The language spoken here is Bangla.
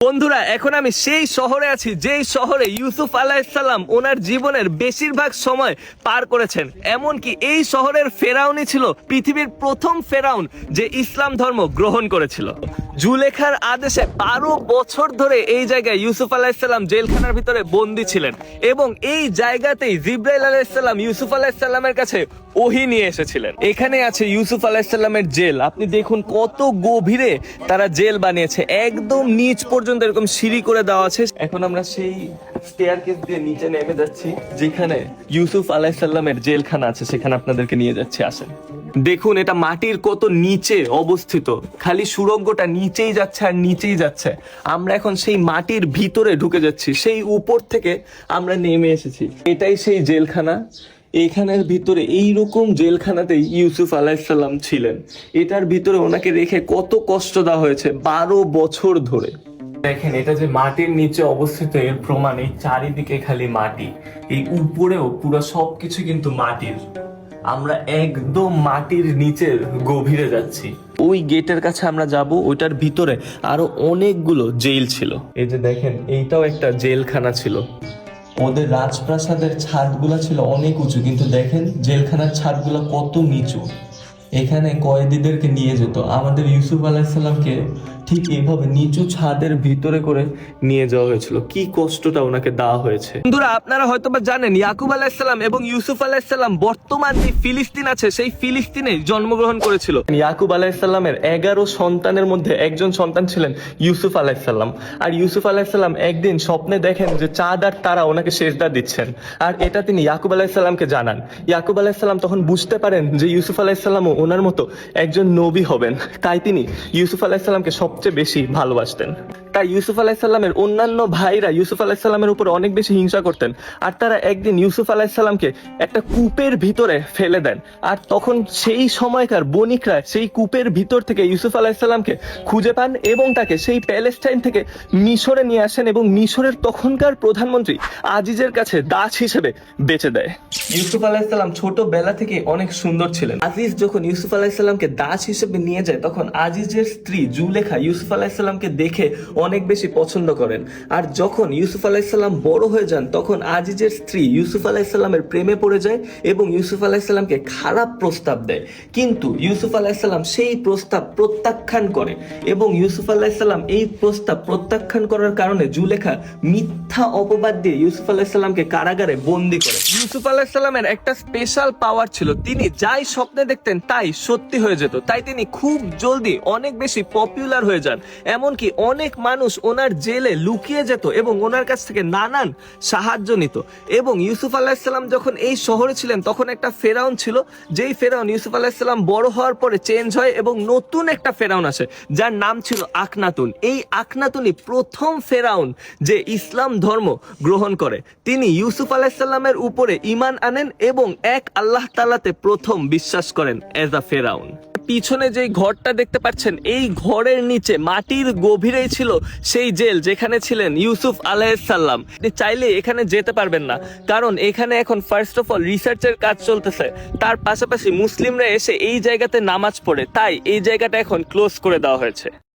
বন্ধুরা, এখন আমি সেই শহরে আছি যেই শহরে ইউসুফ আলাইহিসসালাম ওনার জীবনের বেশিরভাগ সময় পার করেছেন। এমনকি এই শহরের ফেরাউনই ছিল পৃথিবীর প্রথম ফেরাউন যে ইসলাম ধর্ম গ্রহণ করেছিল। জুলেখার আদেশে 12 বছর ধরে এই জায়গায় ইউসুফ আলাইহিসসালাম জেলখানার ভিতরে বন্দী ছিলেন এবং এই জায়গাতেই জিবরাইল আলাইহিসসালাম ইউসুফ আলাইহিসসালামের কাছে ওহী নিয়ে এসেছিলেন। এখানে আছে ইউসুফ আলাইহিসসালামের জেল। আপনি দেখুন কত গভীরে তারা জেল বানিয়েছে, একদম নিচ পর্যন্ত এরকম সিঁড়ি করে দেওয়া আছে। এখন আমরা সেই স্টেয়ারকেস দিয়ে নিচে নেমে যাচ্ছি যেখানে ইউসুফ আলাইহিসসালামের জেলখানা আছে, সেখানে আপনাদেরকে নিয়ে যাচ্ছি। আসেন দেখুন, এটা মাটির কত নিচে অবস্থিত, খালি সুড়ঙ্গটা নিচেই যাচ্ছে আর নিচেই যাচ্ছে। আমরা এখন সেই মাটির ভিতরে ঢুকে যাচ্ছি, সেই উপর থেকে আমরা নেমে এসেছি। এটাই সেই জেলখানা। এখানের ভিতরে এইরকম জেলখানাতেই ইউসুফ আলাইহিসসালাম ছিলেন। এটার ভিতরে ওনাকে রেখে কত কষ্ট দেওয়া হয়েছে 12 বছর ধরে। দেখেন, এটা যে মাটির নিচে অবস্থিত এর প্রমাণ এই চারিদিকে খালি মাটি, এই উপরেও পুরো সবকিছু কিন্তু মাটির। আমরা একদম মাটির নিচের গভীরে যাচ্ছি। ওই গেটের কাছে আমরা যাব, ওইটার ভিতরে আরো অনেকগুলো জেল ছিল। এই যে দেখেন, এইটাও একটা জেলখানা ছিল। ওদের রাজপ্রাসাদের ছাদগুলা ছিল অনেক উঁচু, কিন্তু দেখেন জেলখানার ছাদগুলা কত নিচু। এখানে কয়েদিদেরকে নিয়ে যেত। আমাদের ইউসুফ আলাইহিসসালামকে ঠিক এইভাবে নিচু ছাদের ভিতরে করে নিয়ে যাওয়া হয়েছিল। কি কষ্টটা ওনাকে দেওয়া হয়েছে। বন্ধুরা, আপনারা হয়তোবা জানেন ইয়াকুব আলাইহিসসালাম এবং ইউসুফ আলাইহিসসালাম বর্তমান যে ফিলিস্তিন আছে সেই ফিলিস্তিনে জন্মগ্রহণ করেছিল। ইয়াকুব আলাইহিসসালামের 11 সন্তানের মধ্যে একজন সন্তান ছিলেন ইউসুফ আলাইহিসসালাম। আর ইউসুফ আলাইহিসসালাম একদিন স্বপ্নে দেখেন যে চাঁদ আর তারা ওনাকে সেজদা দিচ্ছেন, আর এটা তিনি ইয়াকুব আলাইহিসসালামকে জানান। ইয়াকুব আলাইহিসসালাম তখন বুঝতে পারেন যে ইউসুফ আলাইহিসসালামও ওনার মতো একজন নবী হবেন, তাই তিনি ইউসুফ আলাইহিসসালামকে সবচেয়ে বেশি ভালোবাসতেন। তাই ইউসুফ আলাইহিসসালামের অন্যান্য ভাইরা ইউসুফ আলাইহিসসালামের উপর অনেক বেশি হিংসা করতেন, আর তারা একদিন ইউসুফ আলাইহিসসালামকে একটা কূপের ভিতরে ফেলে দেন। আর তখন সেই সময়কার বণিকরা সেই কূপের ভিতর থেকে ইউসুফ আলাইহিসসালামকে খুঁজে পান এবং তাকে সেই প্যালেস্টাইন থেকে মিশরে নিয়ে আসেন এবং মিশরের তখনকার প্রধানমন্ত্রী আজিজের কাছে দাস হিসেবে বেচে দেয়। ইউসুফ আলাইহিসসালাম ছোটবেলা থেকে অনেক সুন্দর ছিলেন। আজিজ যখন ইউসুফ আলাইহিসসালামকে দাস হিসেবে নিয়ে যায়, তখন আজিজের স্ত্রী জুলেখা ইউসুফ আলাইহিসসালামকে দেখে অনেক বেশি পছন্দ করেন। আর যখন ইউসুফ আলাইহিসসালাম বড় হয়ে যান, তখন আজিজের স্ত্রী ইউসুফ আলাইহিসসালামের প্রেমে পড়ে যায় এবং ইউসুফ আলাইহিসসালামকে খারাপ প্রস্তাব দেয়। কিন্তু ইউসুফ আলাইহিসসালাম সেই প্রস্তাব প্রত্যাখ্যান করে এবং ইউসুফ আলাইহিসসালাম এই প্রস্তাব প্রত্যাখ্যান করার কারণে জুলেখা মিথ্যা অপবাদ দিয়ে ইউসুফ আলাইহিসসালামকে কারাগারে বন্দী করে। ইউসুফ আলাইহিসসালামের একটা স্পেশাল পাওয়ার ছিল, তিনি যাই স্বপ্নে দেখতেন তাই সত্যি হয়ে যেত। তাই তিনি খুব জলদি অনেক বেশি পপুলার হয়ে যান। এমনকি অনেক মানুষ ওনার জেলে লুকিয়ে যেত এবং ওনার কাছ থেকে নানান সাহায্য নিত। এবং ইউসুফ আলাইহিসসালাম যখন এই শহরে ছিলেন, তখন একটা ফেরাউন ছিল, যেই ফেরাউন ইউসুফ আলাইহিসসালাম বড় হওয়ার পরে চেঞ্জ হয় এবং নতুন একটা ফেরাউন আসে যার নাম ছিল আখনাতুন। এই আখনাতুনই প্রথম ফেরাউন যে ইসলাম ধর্ম গ্রহণ করে। তিনি ইউসুফ আলাইহিসসালামের উপরে ঈমান আনেন এবং এক আল্লাহ তাআলাতে প্রথম বিশ্বাস করেন এজ আ ফেরাউন। পিছনে যে ঘরটা দেখতে পাচ্ছেন, এই ঘরের নিচে মাটির গভীরেই ছিল সেই জেল যেখানে ছিলেন ইউসুফ আলাইহিসসালাম। আপনি চাইলে এখানে যেতে পারবেন না, কারণ এখানে এখন ফার্স্ট অফ অল রিসার্চের কাজ চলতেছে। তার পাশাপাশি মুসলিমরা এসে এই জায়গাতে নামাজ পড়ে, তাই এই জায়গাটা এখন ক্লোজ করে দেওয়া হয়েছে।